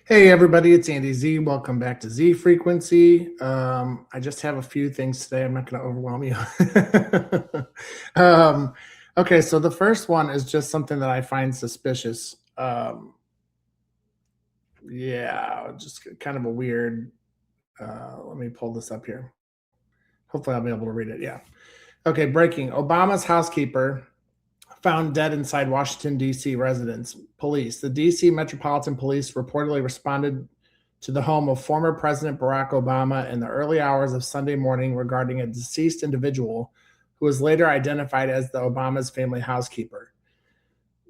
Hey everybody, it's Andy Z. Welcome back to Z Frequency. I just have a few things today. I'm not going to overwhelm you. um, okay, so the first one is just something that I find suspicious. Yeah, just kind of a weird. Let me pull this up here. Hopefully, I'll be able to read it. Yeah. Okay, breaking. Obama's housekeeper found dead inside Washington, D.C. residence. Police. The D.C. Metropolitan Police reportedly responded to the home of former President Barack Obama in the early hours of Sunday morning regarding a deceased individual who was later identified as the Obama's family housekeeper.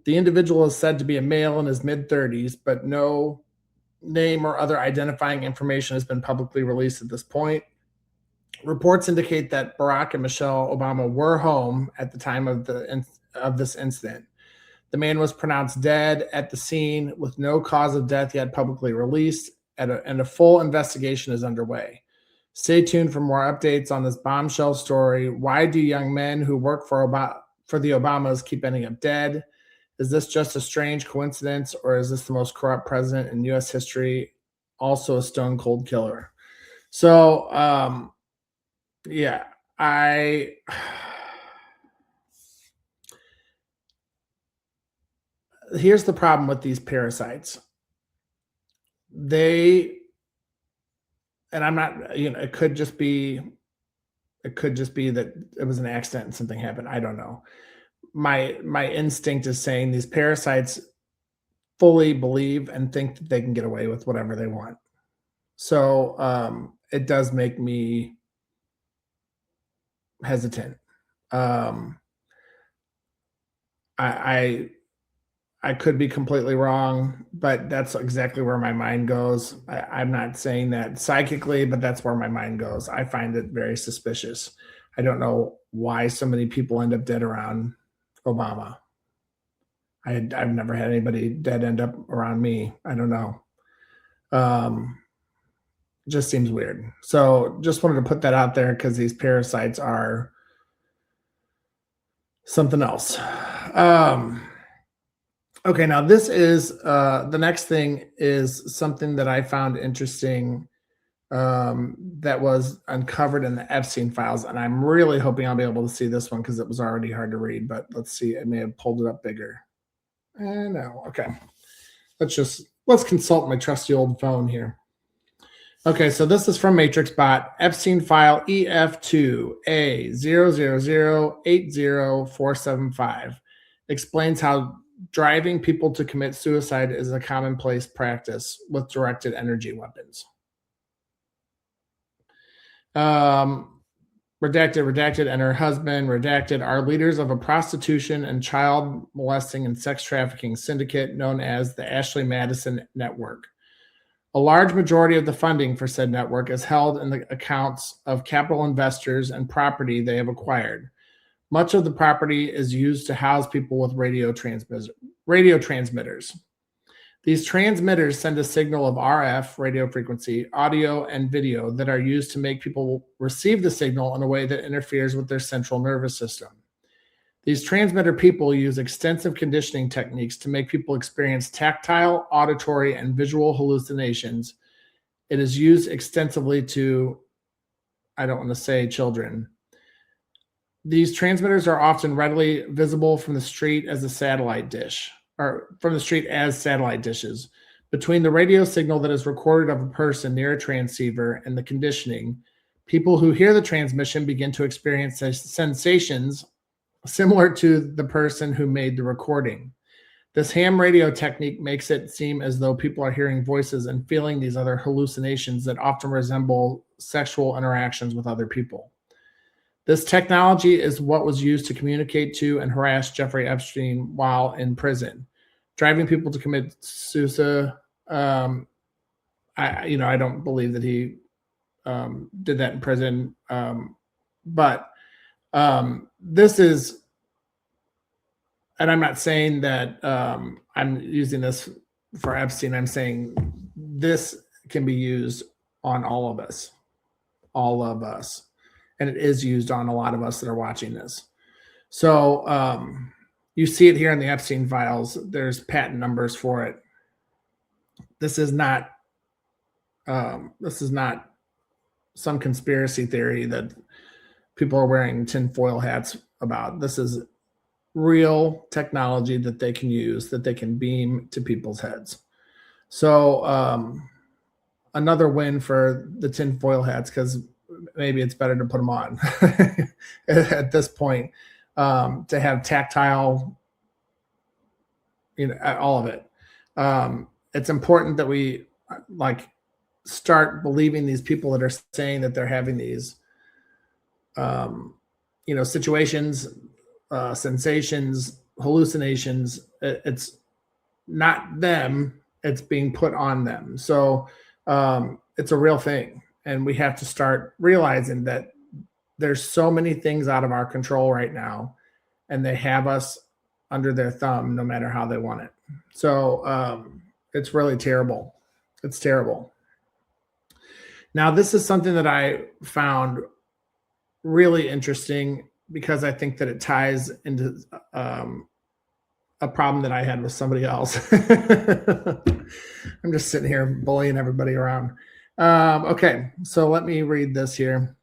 The individual is said to be a male in his mid-30s, but no name or other identifying information has been publicly released at this point. Reports indicate that Barack and Michelle Obama were home at the time of this incident. The man was pronounced dead at the scene with no cause of death yet publicly released, and a full investigation is underway. Stay tuned for more updates on this bombshell story. Why do young men who work for the Obamas keep ending up dead? Is this just a strange coincidence, or is this the most corrupt president in U.S. history, also a stone cold killer? So, yeah, here's the problem with these parasites. And I'm not, it could just be that it was an accident and something happened. I don't know. My instinct is saying these parasites fully believe and think that they can get away with whatever they want. So it does make me hesitant. I could be completely wrong, but that's exactly where my mind goes. I'm not saying that psychically, but that's where my mind goes. I find it very suspicious. I don't know why so many people end up dead around Obama. I've never had anybody dead end up around me. I don't know. Just seems weird. So just wanted to put that out there because these parasites are something else. Okay, now this is the next thing is something that I found interesting that was uncovered in the Epstein Files, and I'm really hoping I'll be able to see this one because it was already hard to read. But let's see, I may have pulled it up bigger. No, okay. Let's consult my trusty old phone here. Okay, so this is from MatrixBot. Epstein file EF2A00080475 explains how driving people to commit suicide is a commonplace practice with directed energy weapons. Redacted, and her husband, redacted, are leaders of a prostitution and child molesting and sex trafficking syndicate known as the Ashley Madison Network. A large majority of the funding for said network is held in the accounts of capital investors and property they have acquired. Much of the property is used to house people with radio transmitters. These transmitters send a signal of RF, radio frequency, audio, and video that are used to make people receive the signal in a way that interferes with their central nervous system. These transmitter people use extensive conditioning techniques to make people experience tactile, auditory, and visual hallucinations. It is used extensively to, I don't want to say children. These transmitters are often readily visible from the street as a satellite dish, or from the street as satellite dishes. Between the radio signal that is recorded of a person near a transceiver and the conditioning, people who hear the transmission begin to experience sensations similar to the person who made the recording. This ham radio technique makes it seem as though people are hearing voices and feeling these other hallucinations that often resemble sexual interactions with other people. This technology is what was used to communicate to and harass Jeffrey Epstein while in prison, driving people to commit suicide. I don't believe that he did that in prison, but this is, and I'm not saying that I'm using this for Epstein. I'm saying this can be used on all of us, and it is used on a lot of us that are watching this. So you see it here in the Epstein Files. There's patent numbers for it. this is not some conspiracy theory that people are wearing tinfoil hats about. This is real technology that they can use, that they can beam to people's heads. So another win for the tinfoil hats, because maybe it's better to put them on at this point, to have tactile, all of it. It's important that we start believing these people that are saying that they're having these situations, sensations, hallucinations. It's not them, it's being put on them. So it's a real thing, and we have to start realizing that there's so many things out of our control right now, and they have us under their thumb no matter how they want it. So it's really terrible. It's terrible. Now, this is something that I found really interesting, because I think that it ties into a problem that I had with somebody else. I'm just sitting here bullying everybody around. Okay, so let me read this here.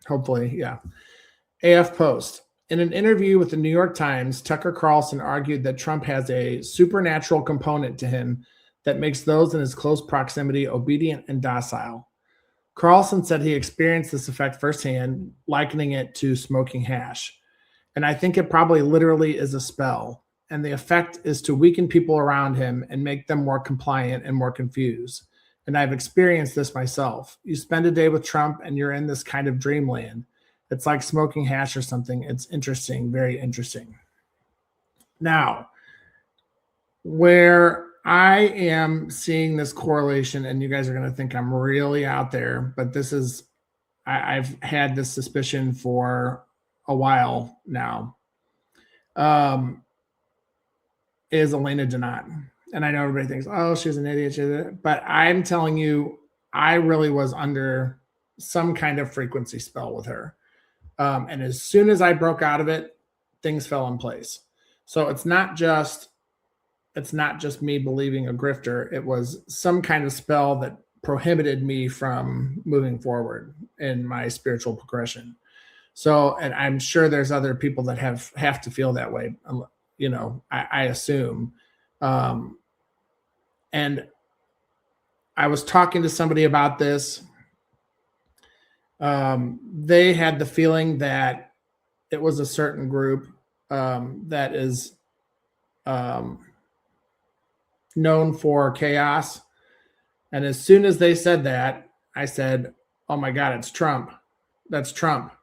Hopefully, yeah. AF Post. In an interview with the New York Times, Tucker Carlson argued that Trump has a supernatural component to him that makes those in his close proximity obedient and docile. Carlson said he experienced this effect firsthand, likening it to smoking hash. And I think it probably literally is a spell. And the effect is to weaken people around him and make them more compliant and more confused. And I've experienced this myself. You spend a day with Trump and you're in this kind of dreamland. It's like smoking hash or something. It's interesting, very interesting. Now, where I am seeing this correlation, and you guys are going to think I'm really out there, but this is, I've had this suspicion for a while now, is Elena Danat. And I know everybody thinks, oh, she's an idiot, but I'm telling you, I really was under some kind of frequency spell with her. And as soon as I broke out of it, things fell in place. So it's not just me believing a grifter. It was some kind of spell that prohibited me from moving forward in my spiritual progression. So, and I'm sure there's other people that have to feel that way. I assume. And I was talking to somebody about this. They had the feeling that it was a certain group that is known for chaos. And as soon as they said that, I said, oh my God, it's Trump. That's Trump.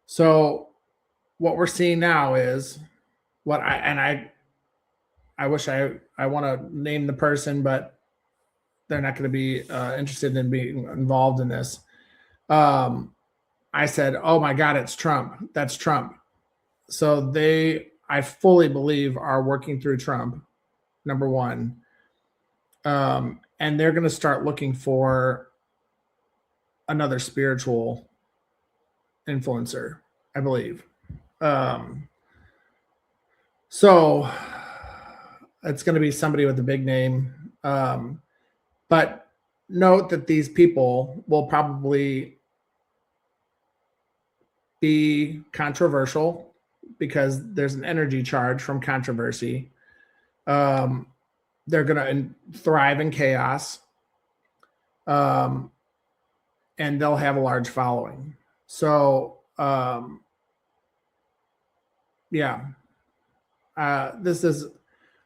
So what we're seeing now is I wish I want to name the person, but they're not going to be interested in being involved in this. I said, oh my God, it's Trump. That's Trump. So I fully believe, are working through Trump, number one. And they're going to start looking for another spiritual influencer, I believe. So it's going to be somebody with a big name. But note that these people will probably be controversial because there's an energy charge from controversy. They're going to thrive in chaos. And they'll have a large following. So, this is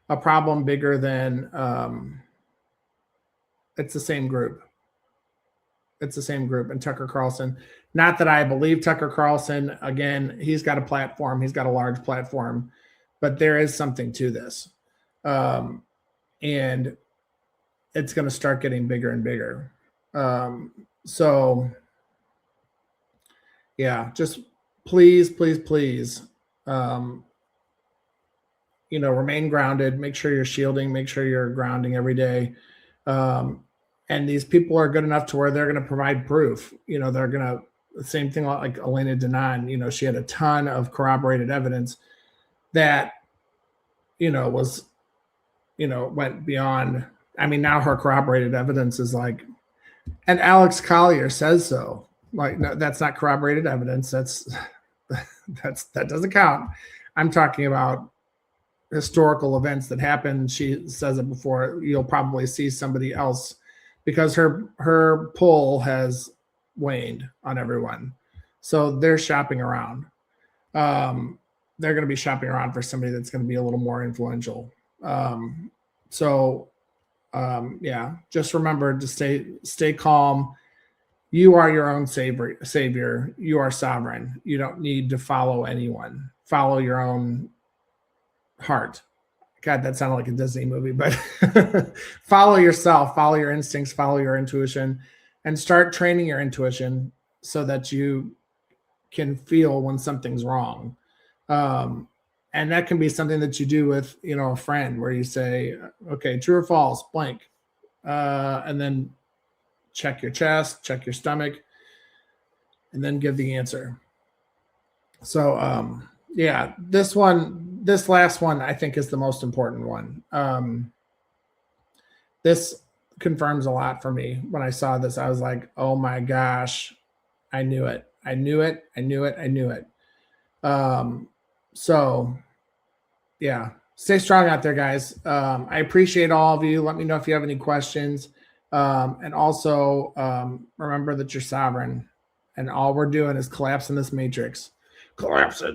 a problem bigger than, it's the same group. It's the same group. And Tucker Carlson, not that I believe Tucker Carlson, again, he's got a platform, he's got a large platform, but there is something to this. And it's going to start getting bigger and bigger. Just please, remain grounded, make sure you're shielding, make sure you're grounding every day. And these people are good enough to where they're going to provide proof. They're going to, the same thing like Elena Danat, she had a ton of corroborated evidence that, went beyond I mean, now her corroborated evidence is like, and Alex Collier says so. Like, no, that's not corroborated evidence. That doesn't count. I'm talking about historical events that happened. She says it before. You'll probably see somebody else because her pull has waned on everyone. So they're shopping around. They're going to be shopping around for somebody that's going to be a little more influential. Yeah, just remember to stay calm. You are your own savior. You are sovereign. You don't need to follow anyone. Follow your own heart. God, that sounded like a Disney movie, but follow yourself, follow your instincts, follow your intuition, and start training your intuition so that you can feel when something's wrong. And that can be something that you do with, a friend where you say, okay, true or false, blank. And then check your chest, check your stomach, and then give the answer. So, yeah, this last one, I think is the most important one. This confirms a lot for me. When I saw this, I was like, oh my gosh, I knew it. I knew it. I knew it. I knew it. So yeah, stay strong out there, guys. I appreciate all of you. Let me know if you have any questions. And also remember that you're sovereign and all we're doing is collapsing this matrix. Collapse it.